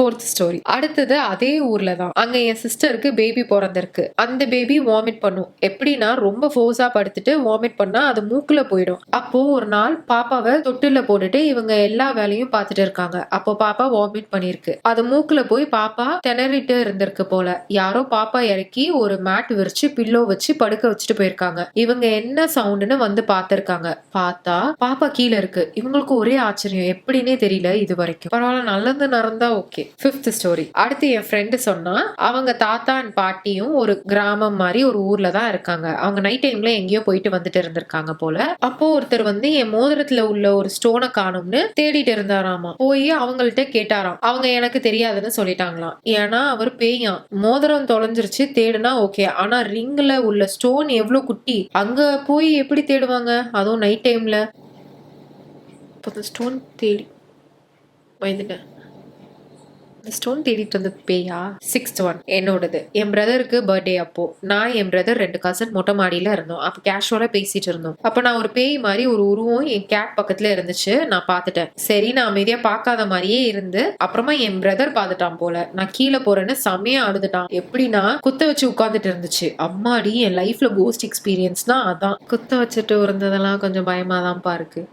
4th story. அடுத்தது அதே ஊர்ல தான். அங்க என் சிஸ்டருக்கு பேபி பொறந்திருக்கு. அந்த பேபி வாமிட் பண்ணும். எப்படின்னா ரொம்ப ஃபோர்ஸா படுத்துட்டு வாமிட் பண்ணா அது மூக்குல போயிடும். அப்போ ஒரு நாள் பாப்பாவை தொட்டில போட்டுட்டு இவங்க எல்லா வேலையும் பார்த்துட்டு இருக்காங்க. அப்போ பாப்பா வாமிட் பண்ணிருக்கு. அது மூக்குல போய் பாப்பா திணறிட்டு இருந்திருக்கு போல. யாரோ பாப்பா இறக்கி ஒரு மேட் விரிச்சு பில்லோ வச்சு படுக்க வச்சுட்டு போயிருக்காங்க. இவங்க என்ன சவுண்டுன்னு வந்து பார்த்திருக்காங்க. பார்த்தா பாப்பா கீழே இருக்கு. இவங்களுக்கு ஒரே ஆச்சரியம், எப்படின்னே தெரியல இது வரைக்கும். பரவாயில்ல, நல்லது நடந்தா ஓகே. 5th story. அடுத்து என் ஃப்ரெண்டு சொன்னா அவங்க தாத்தா அண்ட் பாட்டியும் ஒரு கிராமம் மாதிரி ஒரு ஊர்ல தான் இருக்காங்க. அவங்க நைட் டைம்ல எங்கேயோ போயிட்டு வந்துட்டு இருந்திருக்காங்க போல. அப்போ ஒருத்தர் வந்து என் மோதிரத்துல உள்ள ஒரு ஸ்டோனை காணும்னு தேடிட்டு இருந்தாராமா. போய் அவங்கள்ட்ட கேட்டாராம். அவங்க எனக்கு தெரியாதுன்னு சொல்லிட்டாங்களாம். ஏன்னா அவர் பேயாம். மோதிரம் தொலைஞ்சிருச்சு, தேடுனா ஓகே, ஆனா ரிங்ல உள்ள ஸ்டோன் எவ்வளவு குட்டி, அங்க போய் எப்படி தேடுவாங்க, அதுவும் நைட் டைம்ல. ஸ்டோன் தேடி பயந்துட்டேன். ஸ்டோன் தேடிட்டு இருந்தது பேயா? 6th ஒன் என்னோடது. என் பிரதருக்கு பர்த்டே. அப்போ நான் என் பிரதர் 2 கசன் மொட்டை மாடியில இருந்தோம். அப்ப கேஷுவலா பேசிட்டு இருந்தோம். அப்ப நான் ஒரு பேய் மாதிரி ஒரு உருவம் என் கேட் பக்கத்துல இருந்துச்சு. நான் பாத்துட்டேன். சரி, நான் அமைதியா பார்க்காத மாதிரியே இருந்து அப்புறமா என் பிரதர் பாத்துட்டான் போல. நான் கீழே போறேன்னு செமையா அழுதுட்டான். எப்படின்னா குத்த வச்சு உட்கார்ந்துட்டு இருந்துச்சு. அம்மாடி, என் லைஃப்ல கோஸ்ட் எக்ஸ்பீரியன்ஸ்னா அதான். குத்த வச்சுட்டு இருந்ததெல்லாம் கொஞ்சம் பயமா தான்ப்பா இருக்கு.